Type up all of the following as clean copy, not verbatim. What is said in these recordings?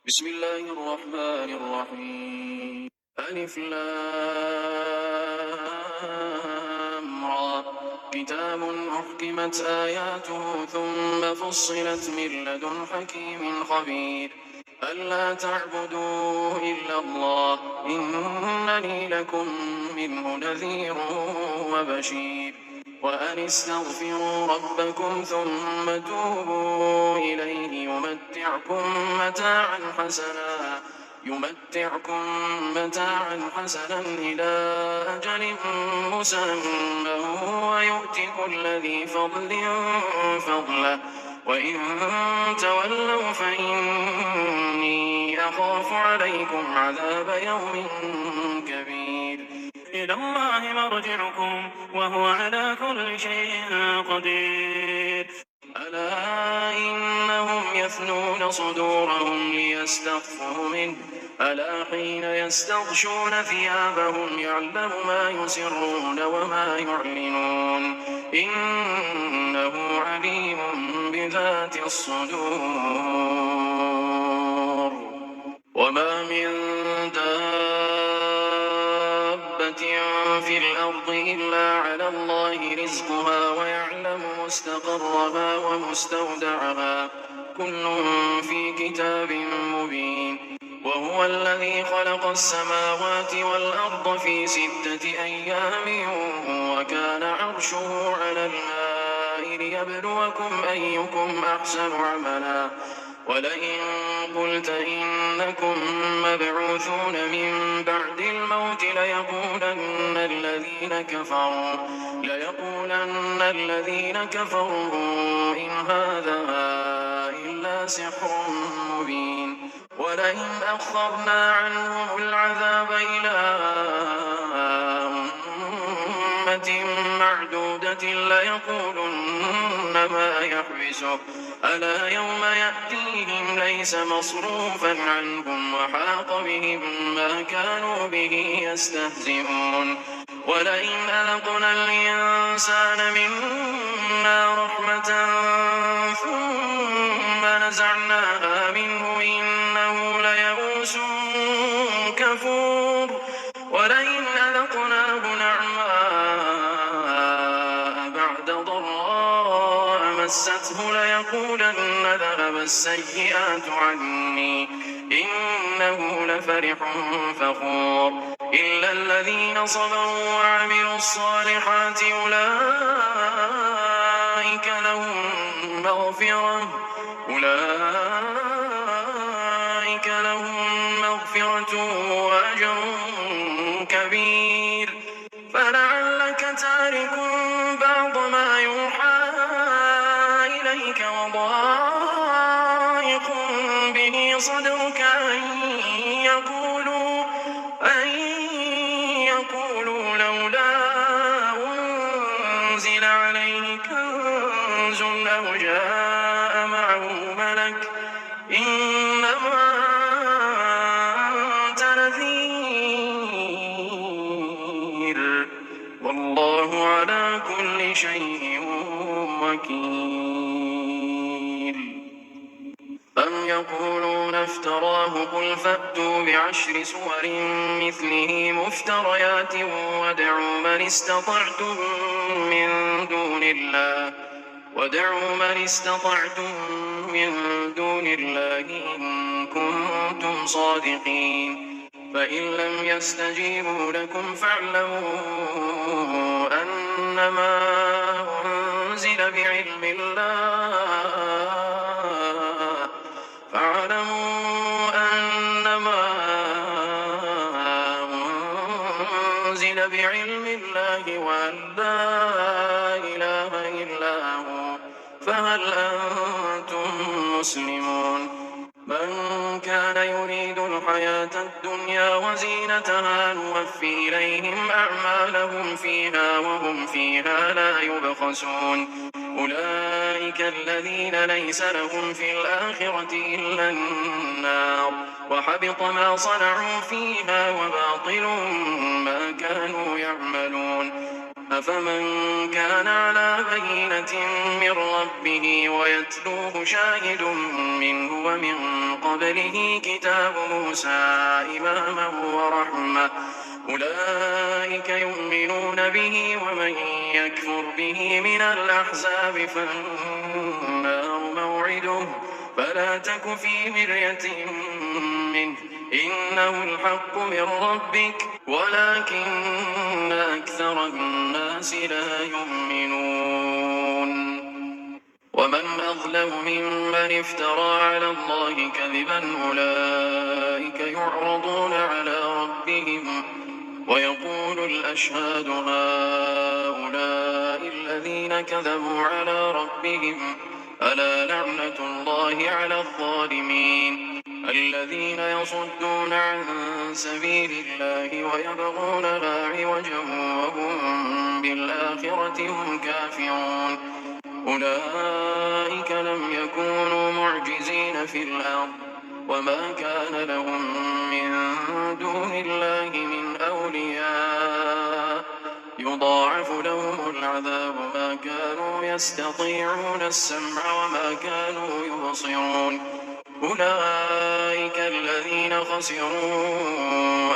بسم الله الرحمن الرحيم ألف لام را كتاب أحكمت آياته ثم فصلت من لدن حكيم خبير ألا تعبدوا إلا الله إنني لكم منه نذير وبشير وأن استغفروا ربكم ثم توبوا إليه يمتعكم متاعا حسنا إلى أجل مسمى ويؤت كل ذي فضل فضله وإن تولوا فإني أخاف عليكم عذاب يوم كبير إلى الله مرجعكم وهو على كل شيء قدير ألا إنهم يثنون صدورهم ليستخفوا منه ألا حين يستغشون ثيابهم يعلم ما يسرون وما يعلنون إنه عليم بذات الصدور وما من دابة في الأرض إلا على الله رزقها ويعلم مستقرها ومستودعها كل في كتاب مبين وهو الذي خلق السماوات والأرض في 6 أيام وكان عرشه على الماء ليبلوكم أيكم أحسن عملا ولئن قلت إنكم مبعوثون من بعد الموت ليقولن الذين كفروا إن هذا إلا سحر مبين ولئن أخرنا عنهم العذاب إلى أمة معدودة ليقولن ما يحبسه ألا يوم يأتيهم ليس مصروفا عنهم وحاق بهم ما كانوا به يستهزئون ولئن أذقنا الإنسان منا رحمة ثم نزعناها منه إنه ليئوس كفور ولئن أذقناه نعماء بعد ضراء مسته ليقولن ذهب السيئات عني إنه لفرح فخور إلا الذين صبروا وعملوا الصالحات أولئك لهم مغفرة وأجر كبير فلعلك تارك بعض ما يوحى إليك وضائق به صدرك أن يقولوا لولا أنزل عليه كنز أو جاء معه ملك إنما أنت نذير والله على كل شيء وكيل أم يقولون افتراه قل فأتوا ب10 سور مثله مفتريات وادعوا من استطعتم من دون الله إن كنتم صادقين فإن لم يستجيبوا لكم فاعلموا أنما أنزل بعلم الله وأن لا إله إلا هو فهل أنتم مسلمون من كان يريد الحياة الدنيا وزينتها نوفي إليهم أعمالهم فيها وهم فيها لا يبخسون أولئك الذين ليس لهم في الآخرة إلا النار وحبط ما صنعوا فيها وباطل ما كانوا يعملون أفمن كان على بينة من ربه ويتلوه شاهد منه ومن قبله كتاب موسى إماما ورحمة أولئك يؤمنون به ومن يكفر به من الأحزاب فالنار موعده فلا تك في مرية منه إنه الحق من ربك ولكن أكثر الناس لا يؤمنون ومن أظلم ممن افترى على الله كذبا أولئك يعرضون على ربهم ويقول الأشهاد هؤلاء الذين كذبوا على ربهم ألا لعنة الله على الظالمين الذين يصدون عن سبيل الله ويبغونها عوجا وهم بالآخرة هم كافرون أولئك لم يكونوا معجزين في الأرض وما كان لهم من دون الله من أولياء يضاعف لهم العذاب ما كانوا يستطيعون السمع وما كانوا يبصرون أولئك الذين خسروا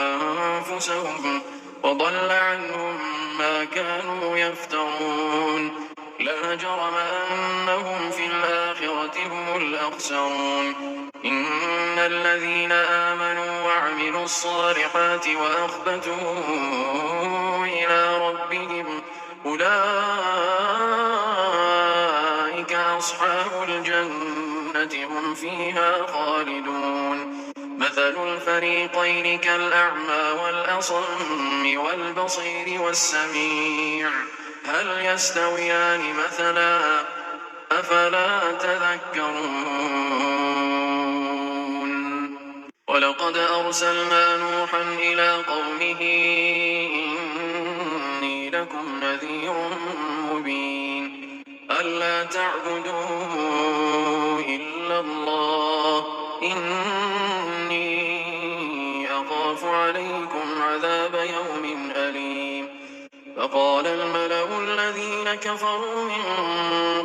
أنفسهم وضل عنهم ما كانوا يفترون لا جرم أنهم في الآخرة هم الأخسرون إن الذين آمنوا وعملوا الصالحات وأخبتوا إلى ربهم أولئك أصحاب الجنة هم فيها خالدون مثل الفريقين كالأعمى والأصم والبصير والسميع هل يستويان مثلا أفلا تذكرون ولقد أرسلنا نوحا إلى قومه إني لكم نذير مبين ألا تعبدوا إلا الله إني أخاف عليكم عذاب يوم أليم فقال الملأ الذين كفروا من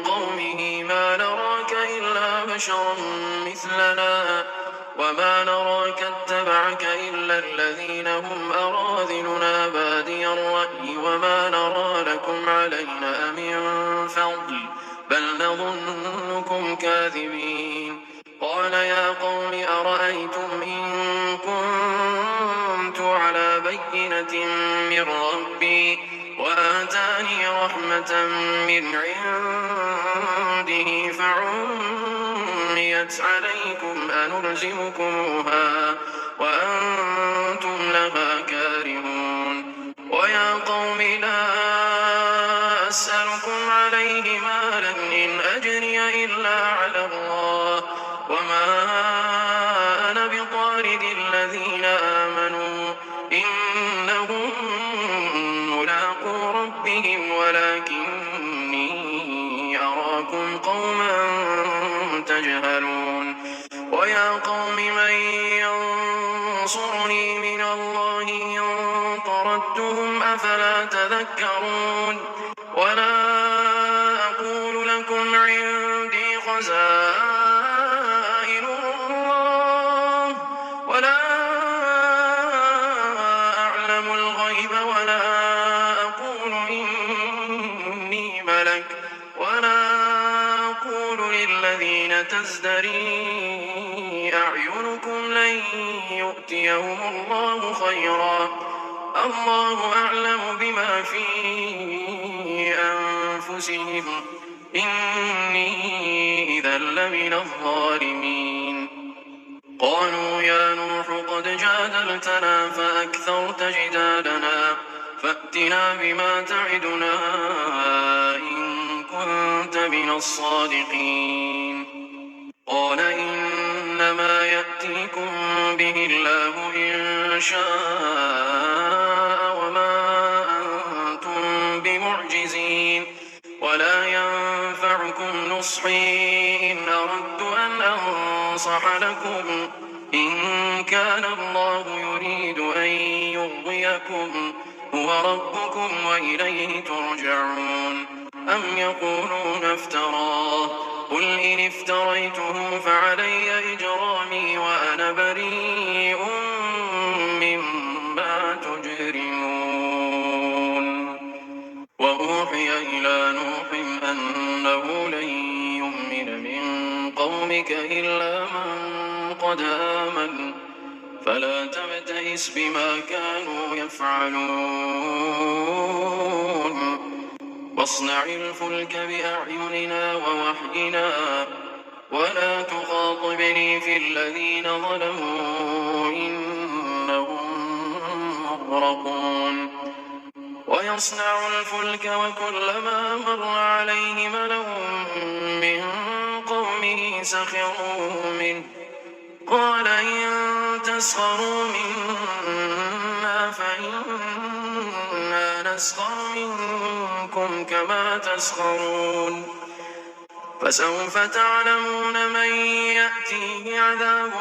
قومه ما نراك إلا بشرا مثلنا وما نراك اتبعك إلا الذين هم أراذلنا بادي الرأي وما نرى لكم علينا من فضل بل نظنكم كاذبين قال يا قوم أرأيتم إن كنت على بينة من ربي وآتاني رحمة من عنده فعميت عليكم أنلزمكموها وأنتم لها كارهون ويا قوم لا أسألكم عليه مالا إن أجري إلا على الله وما أنا بطارد الذين آمنوا إنهم ملاقو ربهم ولكني أراكم قوما تجهلون ويا قوم من ينصرني من الله إن طردتهم أفلا تذكرون ولا أقول لكم عندي خزائن الله ولا أعلم الغيب ولا أقول إني ملك ولا أقول للذين تزدري أعينكم لن يؤتيهم الله خيرا الله أعلم بما في أنفسهم إني إذا لمن الظالمين قالوا يا نوح قد جادلتنا فأكثرت جدالنا فأتنا بما تعدنا إن كنت من الصادقين قال إنما يأتيكم به الله إن شاء وما أنتم بمعجزين ولا ينفعكم نصحي إن أردت أن أنصح لكم إن كان الله يريد أن يغويكم هو ربكم وإليه ترجعون أم يقولون افتراه قل إن افتريته فعلي إجرامي وأنا بريء مما تجرمون وأوحي إلى نوح أنه لن يؤمن من قومك إلا من قد آمن فلا تبتئس بما كانوا يفعلون واصنع الفلك بأعيننا ووحينا ولا تخاطبني في الذين ظلموا إنهم مغرقون ويصنع الفلك وكلما مر عليه ملأ من قومه سخروا منه قال إن تسخروا منا فإنا نسخر منكم كما تسخرون فسوف تعلمون من يأتيه عذاب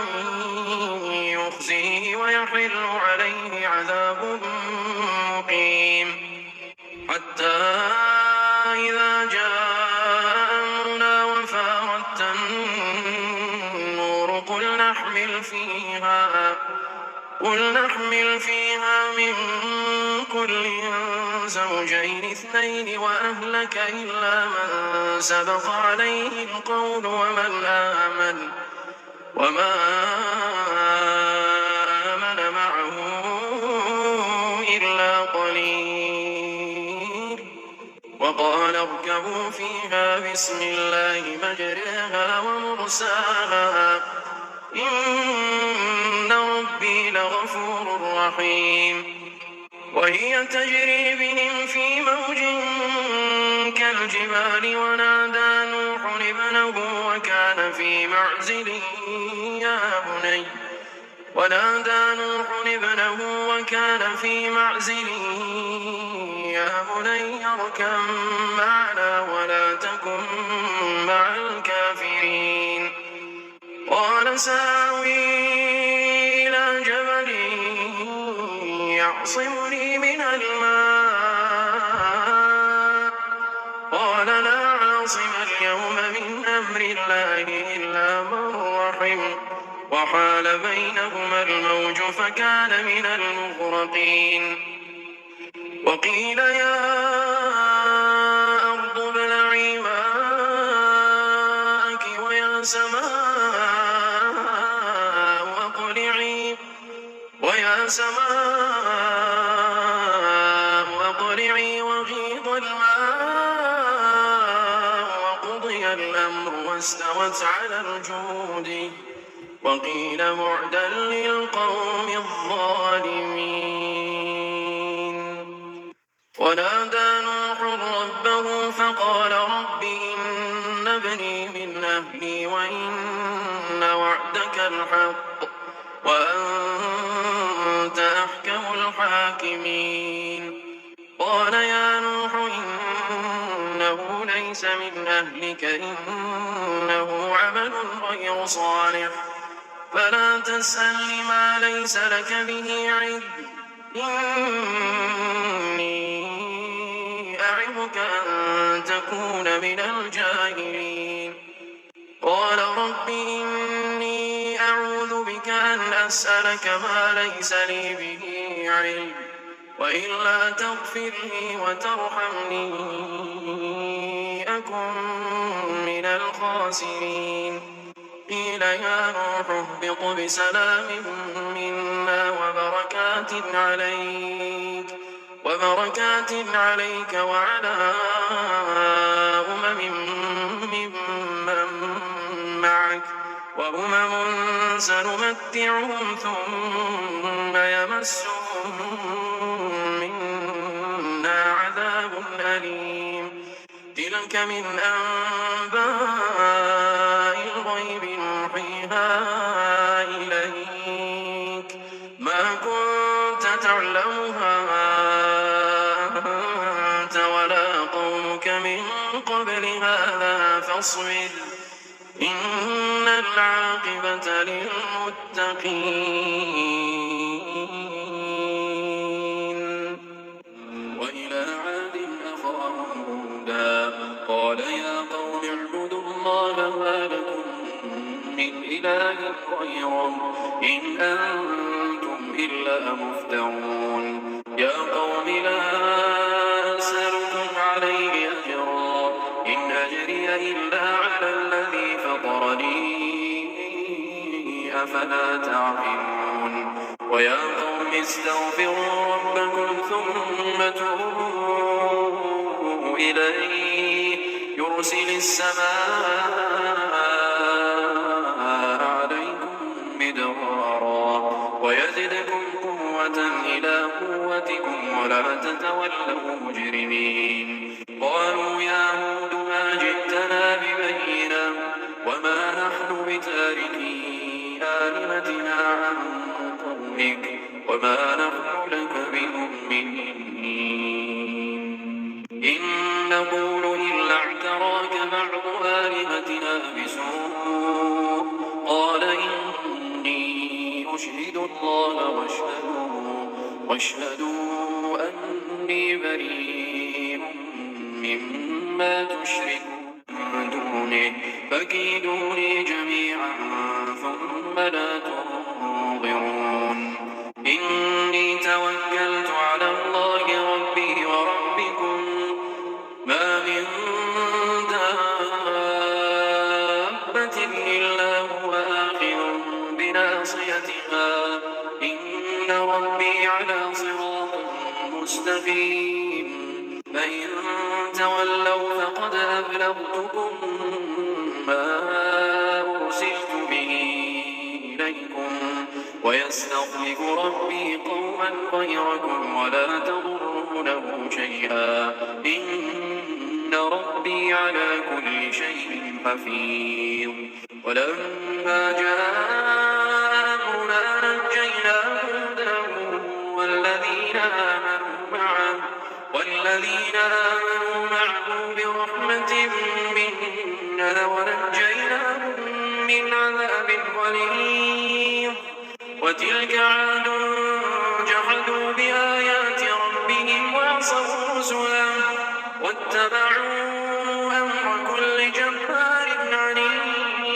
يخزيه ويحل عليه عذاب مقيم حتى إذا جاء أمرنا وفارت النور قل نحمل فيها من كل زوجين اثنين وأهلك إلا من سبق عليه القول وما آمن معه إلا قليل وقال اركبوا فيها بسم الله مجريها ومرساها إن ربي لغفور رحيم وهي تجري بهم في موج كالجبال ونادى نوح ابنه وكان في معزل يا بني اركب معنا ولا تكن مع الكافرين قال سآوي إلى جبل يعصمني من الماء قال لا عاصم اليوم من أمر الله إلا من رحم وحال بينهما الموج فكان من المغرقين وقيل يا أرض ابلعي ماءك ويا سماء أقلعي وغيض الماء وقضي الأمر واستوت على الجود وقيل بعدا للقوم الظالمين ونادى نوح ربه فقال رب إن ابني من أهلي وإن وعدك الحق وأنت أحكم الحاكمين قال يا نوح إنه ليس من أهلك إنه عمل غير صالح فلا تسأل ما ليس لك به علم إني أعظك أن تكون من الجاهلين قال رب إني أعوذ بك أن أسألك ما ليس لي به علم وإلا تغفر لي وترحمني أكن من الخاسرين قيل يا نوح اهبط بسلام منا وبركات عليك وعلى ممن معك وأمم سنمتعهم ثم يمسهم منا عذاب أليم تلك من أنباء الغيب نوحيها إليك ما كنت تعلمها أنت ولا قومك من قبل هذا فاصبر إن العاقبة للمتقين أنتم إلا مفترون يا قوم لا أسألكم عليه أجرا إن أجري إلا على الذي فطرني أفلا تعقلون ويا قوم استغفروا ربكم ثم توبوا إليه يرسل السماء عليكم مدرارا ويزدكم قوة إلى قوتكم ولا تتولوا مجرمين قالوا يا هود ما جئتنا ببينة وما نحن بتاركي آلهتنا عن قومك وما نحن لك بمؤمنين إن نقول إلا اعتراك بعض آلهتنا بسوء قال إني أشهد الله واشهدوا أني بريء مما تشركون من دونه فكيدوني جميعا ثم لا تنظرون إني توكلت على الله ربي وربكم ما من دابة إلا هو آخذ بناصيتها إن ربي على صراط مستقيم فإن تولوا فقد أبلغتكم ما أرسلت به إليكم ويستخلف ربي قوما غيركم ولا تضرونه شيئا إن ربي على كل شيء حفيظ ولما جاء أمرنا نجينا هودا والذين آمنوا معه برحمة منا ونجيناهم من عذاب غليظ وتلك عاد جحدوا بآيات ربهم وعصوا رسله واتبعوا أمر كل جبار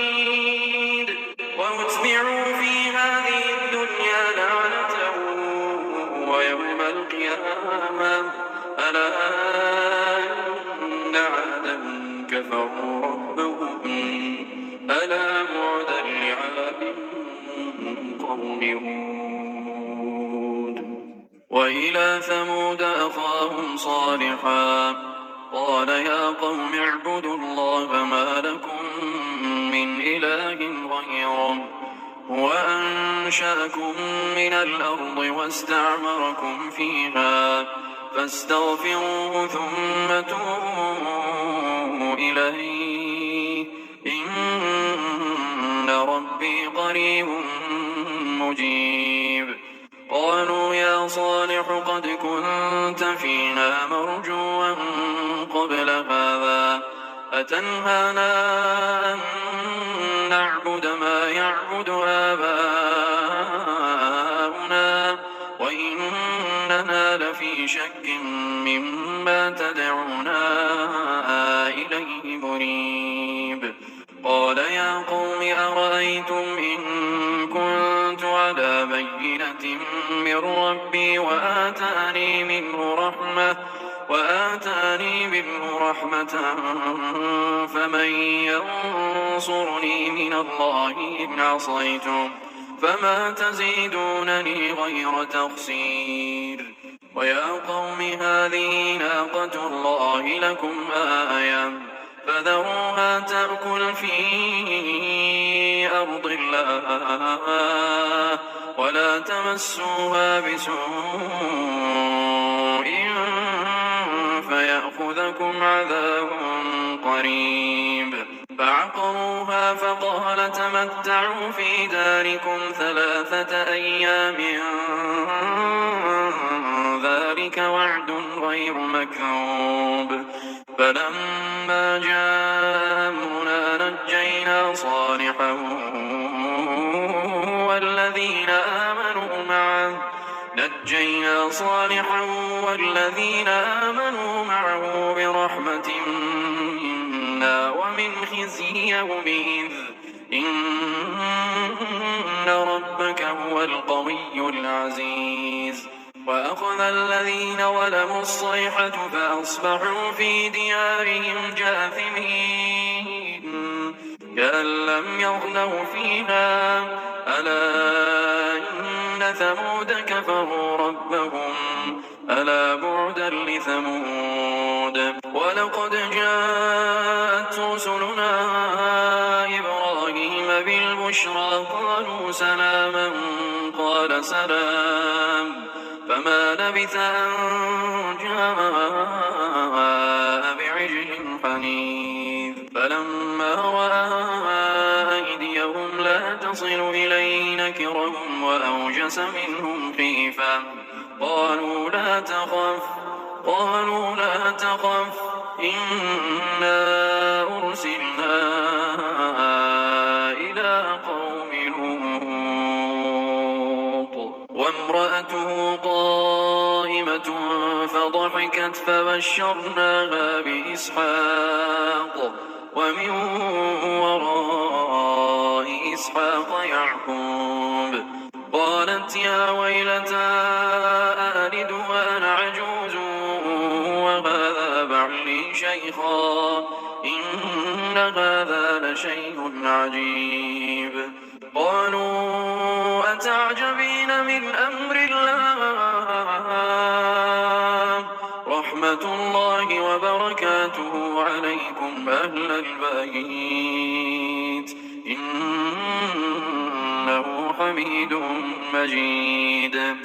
عنيد وأتبعوا في هذه الدنيا لعنة ويوم القيامة ألا إن عادا كفروا ربهم ألا بعدا لعاد قوم هود وإلى ثمود أخاهم صالحا قال يا قوم اعبدوا الله ما لكم من إله غيره هو أنشأكم من الأرض واستعمركم فيها فاستغفروه ثم توبوا إليه إن ربي قريب مجيب قالوا يا صالح قد كنت فينا مرجوا قبل هذا أتنهانا أن نعبد ما يعبد آباؤنا وإننا لفي شك مما تدعونا إليه مريب قال يا قوم أرأيتم إن كنت على بينة من ربي وآتاني منه رحمة فمن ينصرني من الله إن عصيته فما تزيدونني غير تخسير ويا قوم هذه ناقة الله لكم آية فذروها تأكل في أرض الله ولا تمسوها بسوء فيأخذكم عذاب قريب فعقروها فقال تمتعوا في داركم 3 أيام ذلك وعد غير مكذوب فلما جاء أمرنا نجينا صالحا والذين آمنوا معه برحمة منا ومن خزي يومئذ إن ربك هو وهو القوي العزيز وأخذ الذين ظلموا الصيحة فأصبحوا في ديارهم جاثمين كأن لم يغنوا فيها ألا إن ثمود كفروا ربهم ألا بعدا لثمود ولقد جاءت رسلنا إبراهيم بالبشرى قالوا سلاما قال سلام فما لبث أن جاء بعجل حنيذ فلما رأى أيديهم لا تصل إليه نكرهم وأوجس منهم خيفة قالوا لا تخف إنا أرسلنا إلى قوم لوط وامرأته قائمة فضحكت فبشرناها بإسحاق ومن وراء إسحاق يعقوب قالت يا ويلتى أألد وأنا عجوز وهذا بعلي شيخا إن هذا لشيء عجيب قالوا أتعجبين من أمر الله رحمة الله وبركاته عليكم أهل البيت إنه حميد مجيد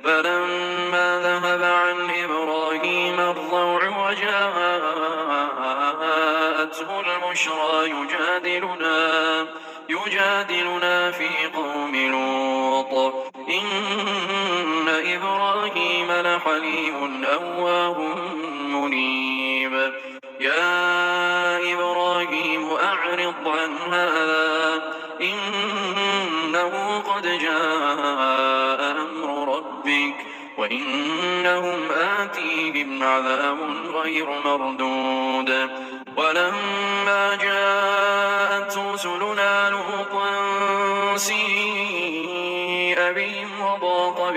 فلما ذهب عن إبراهيم الروع وجاءته البشرى يجادلنا في قوم لوط إن إبراهيم لحليم أواه منيب يا إبراهيم أعرض عن هذا إنه قد جاء أمر ربك وإنهم آتيهم عذاب غير مردود ولما جاءت رسلنا لوطا سيء بهم وضاق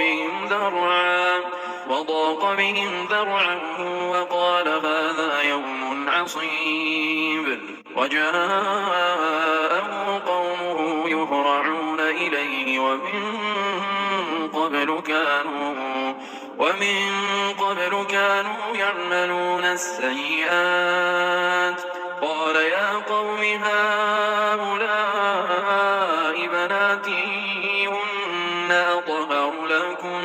بهم ذرعا وقال هذا يوم عصيب وجاءه قومه يهرعون إليه ومن قبل كانوا يعملون السيئات قال يا قوم هؤلاء بناتي هن أطهر لكم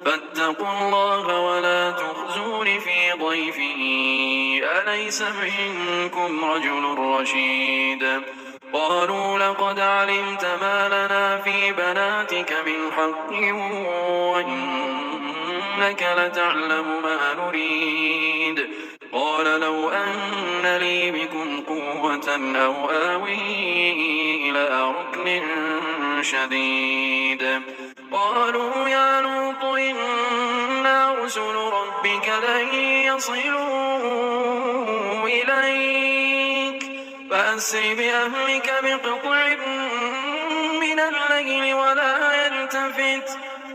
فاتقوا الله ولا تخزون في ضيفي أليس منكم رجل رشيد قالوا لقد علمت ما لنا في بناتك من حق وإنك لتعلم ما نريد قال لو أن لي بكم قوة أو آوي إلى ركن شديد قالوا يا لوط إنا رسل ربك لن يصلوا إليك فأسر بأهلك بقطع من الليل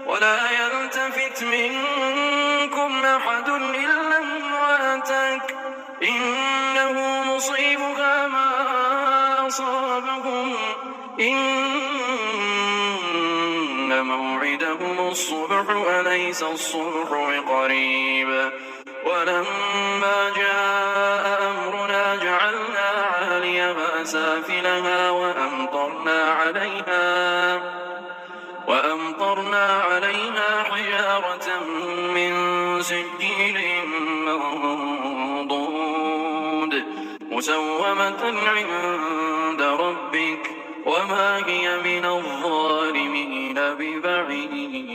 ولا يلتفت منكم أحد إلا امرأتك إنه مصيبها ما أصابهم إن موعدهم الصبح أليس الصبح بقريب ولما جاء أمرنا جعلنا عاليها سافلها وأمطرنا عليها حجارة من سجيل منضود مسومة عند ربك وما هي من الظالمين ببعيد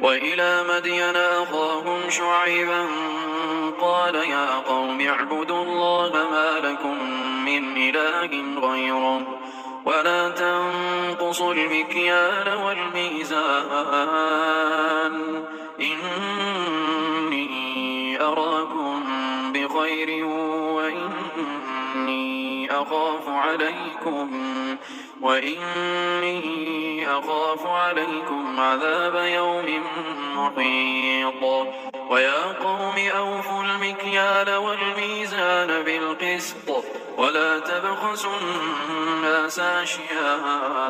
وإلى مدين أخاهم شعيبا قال يا قوم اعبدوا الله ما لكم من إله غيره ولا تنقصوا المكيال والميزان إني أراكم بخير وإني أخاف وإني أخاف عليكم عذاب يوم محيط. ويا قوم أوفوا المكيال والميزان بالقسط ولا تبخسوا الناس أشياءهم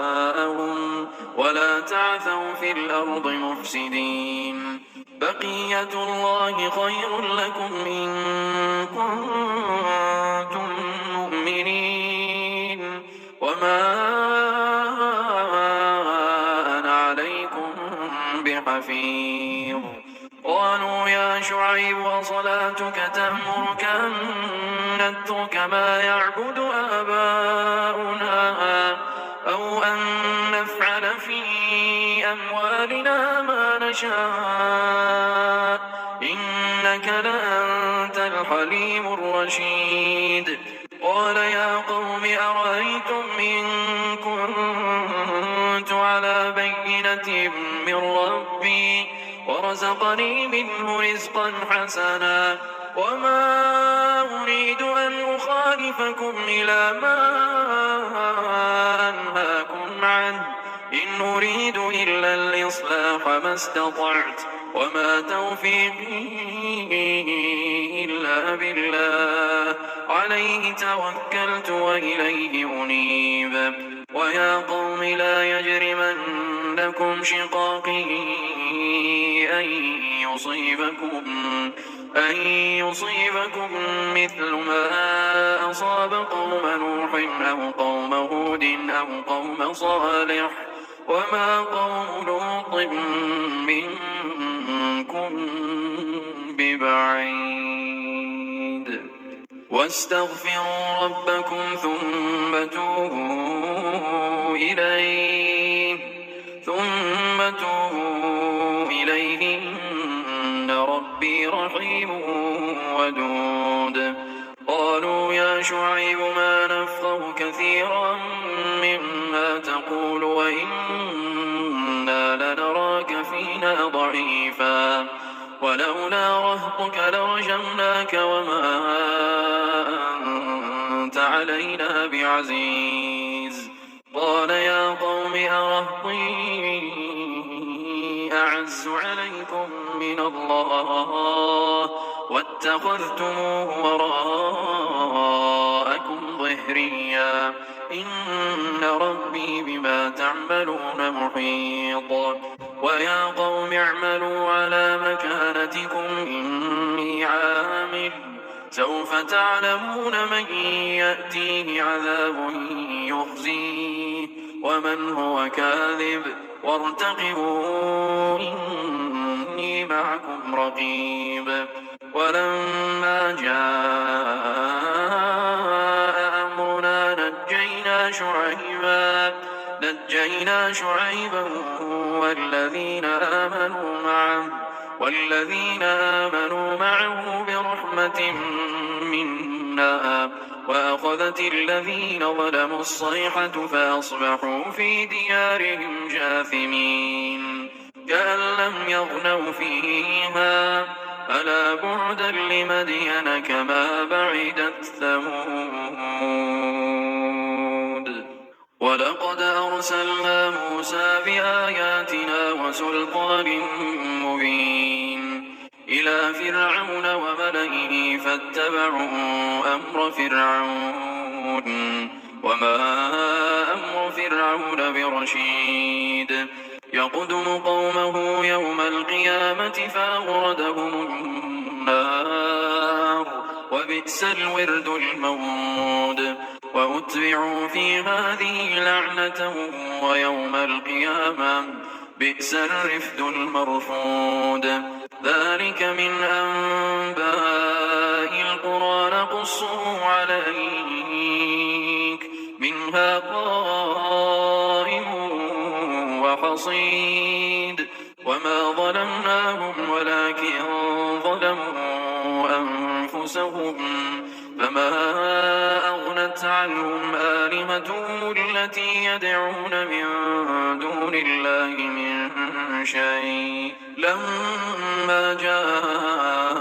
ولا تعثوا في الأرض مفسدين. بقية الله خير لكم إن كنتم مؤمنين وما أنا عليكم بحفيظ. قالوا يا شعيب وصلاتك تأمرك أن نترك ما يعبد آباؤنا أو أن نفعل في أموالنا ما نشاء إنك لأنت الحليم الرشيد. قال يا قوم أرأيتم إن كنت على بينة من ربي ورزقني منه رزقا حسنا وما أريد أن أخالفكم إلى ما أنهاكم عنه إن أريد إلا الإصلاح ما استطعت وما توفيقي إلا بالله عليه توكلت وإليه أنيب. ويا قوم لا يجرمنكم شقاقي أن يصيبكم مثل ما أصاب قوم نوح أو قوم هود أو قوم صالح وما قوم لوط منكم ببعيد. واستغفروا ربكم ثم توبوا إليه إن ربي رحيم ودود. قالوا يا شعيب ما نفقه كثيرا مما تقول وإنا لنراك فينا ضعيفا ولولا رهطك لرجمناك وما أنت علينا بعزيز. قال يا قوم أرهطي أعز عليكم من الله واتخذتموه وراءكم ظهريا إن ربي بما تعملون محيط. ويا قوم اعملوا على مكانتكم إني عامل سوف تعلمون من يأتيه عذاب يخزيه ومن هو كاذب وارتقبوا إني معكم رقيب. ولما جاء أمرنا نجينا شعيبا والذين آمنوا معه برحمة منا وأخذت الذين ظلموا الصيحة فأصبحوا في ديارهم جاثمين كأن لم يغنوا فيها ألا بعدا لمدين كما بعدت ثمود. ولقد أرسلنا موسى بآياتنا وسلطان مبين إلى فرعون وملئه فاتبعوا أمر فرعون وما أمر فرعون برشيد. يقدم قومه يوم القيامة فأوردهم النار وبئس الورد المورود. وأتبعوا في هذه لعنة ويوم القيامة بئس الرفد المرفود. ذلك من أنباء القرى نقصه عليك منها قائم وحصيد. وما ظلمناهم ولكن ظلموا أنفسهم فما أغنت عنهم آلهتهم التي يدعون من دون الله من شيء لما جاء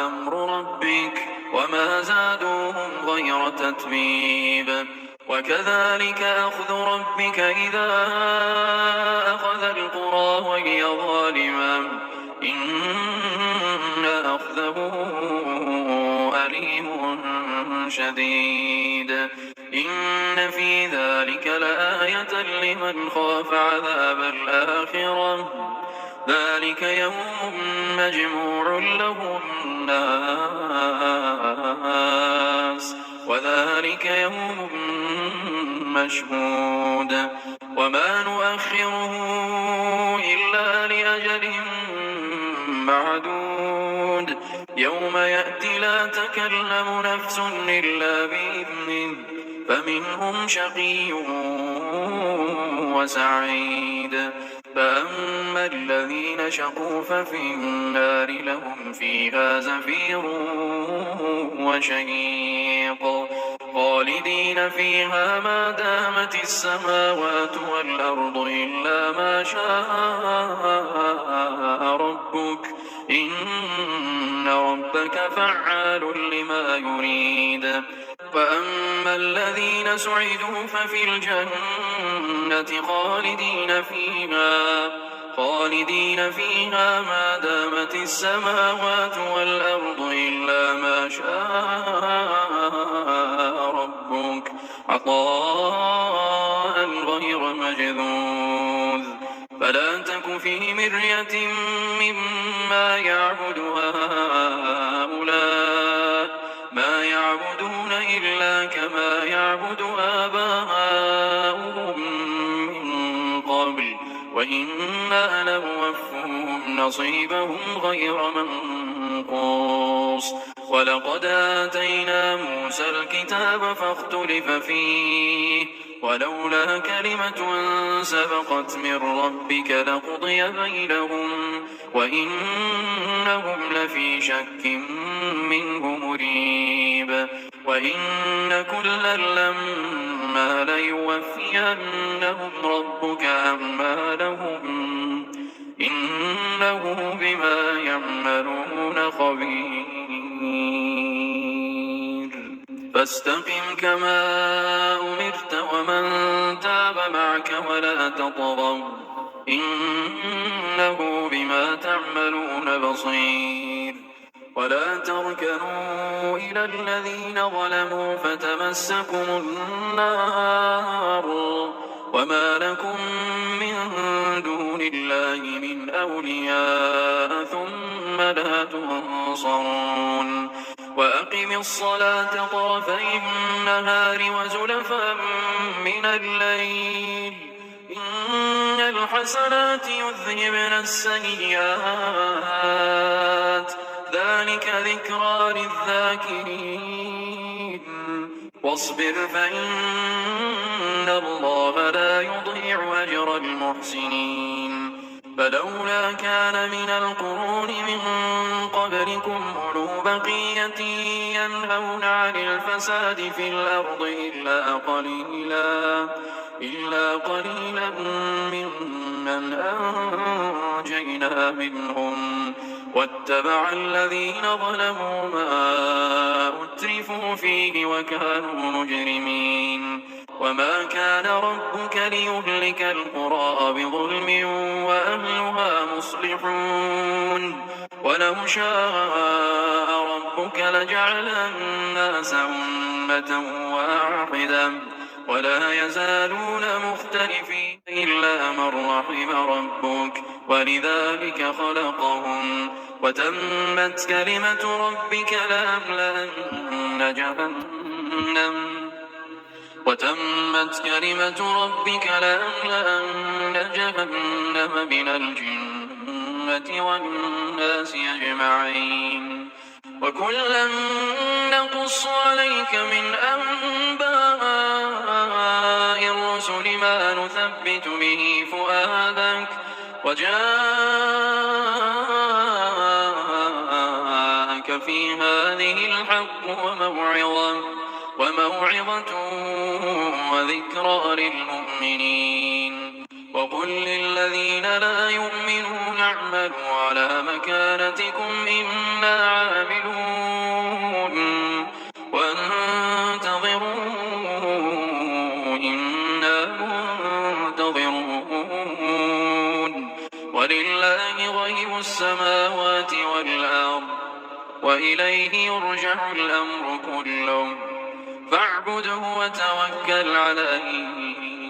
أمر ربك وما زادوهم غير تتبيب. وكذلك أخذ ربك إذا أخذ القرى وهي ظالمة إن أخذه أليم شديد. إن في ذلك لآية لمن خاف عذاب الآخرة ذلك يوم مجموع له الناس وذلك يوم مشهود وما نؤخره إلا لأجل معدود يوم يأتي لا تكلم نفس إلا بإذنه فمنهم شقي وسعيد. فأما الذين شقوا ففي النار لهم فيها زفير وشهيق خالدين فيها ما دامت السماوات والأرض إلا ما شاء ربك إن ربك فعال لما يريد. وأما الذين سعدوا ففي الجنة خالدين فيها ما دامت السماوات والأرض إلا ما شاء ربك عطاء غير مجذوذ. فلا تك في مرية مما يعبد هؤلاء ما يعبدون إلا كما يعبد آباؤهم من قبل وإنا لنوفهم نصيبهم غير منقوص. ولقد آتينا موسى الكتاب فاختلف فيه ولولا كلمة سبقت من ربك لقضي بينهم وإنهم لفي شك منه مريب. وإن كلا لما ليوفينهم ربك أعمالهم إنه بما يعملون خبير. فاستقم كما أمرت ومن تاب معك ولا تطغوا إنه بما تعملون بصير. ولا تركنوا إلى الذين ظلموا فتمسكم النار وما لكم من دون الله من أولياء ثم لا تنصرون. وأقم الصلاة طرفي النهار وزلفا من الليل إن الحسنات يذهبن السيئات ذلك ذكرى للذاكرين. واصبر فإن الله لا يضيع أجر المحسنين. فلولا كان من القرون من قبلكم أولو بقية ينهون عن الفساد في الأرض إلا قليلا ممن أنجينا منهم واتبع الذين ظلموا ما أترفوا فيه وكانوا مجرمين. وما كان ربك ليهلك القرى بظلم وأهلها مصلحون ولو شاء ربك لجعل الناس أمة واحدة ولا يزالون مختلفين إلا من رحم ربك ولذلك خلقهم وتمت كلمة ربك لأملأن جهنم من الجنة والناس أجمعين. وكلا نقص عليك من أنباء الرسل ما نثبت به فؤادك وجاءك في هذه الحق وموعظة وذكرى للمؤمنين. وقل للذين لا يؤمنون اعملوا على مكانتكم إنا عاملون وانتظروا ولله غيب السماوات والأرض وإليه يرجع الأمر كله فاعبده وتوكل عليه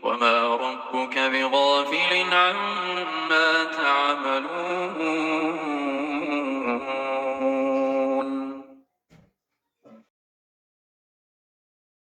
وما ربك بغافل عما تعملون.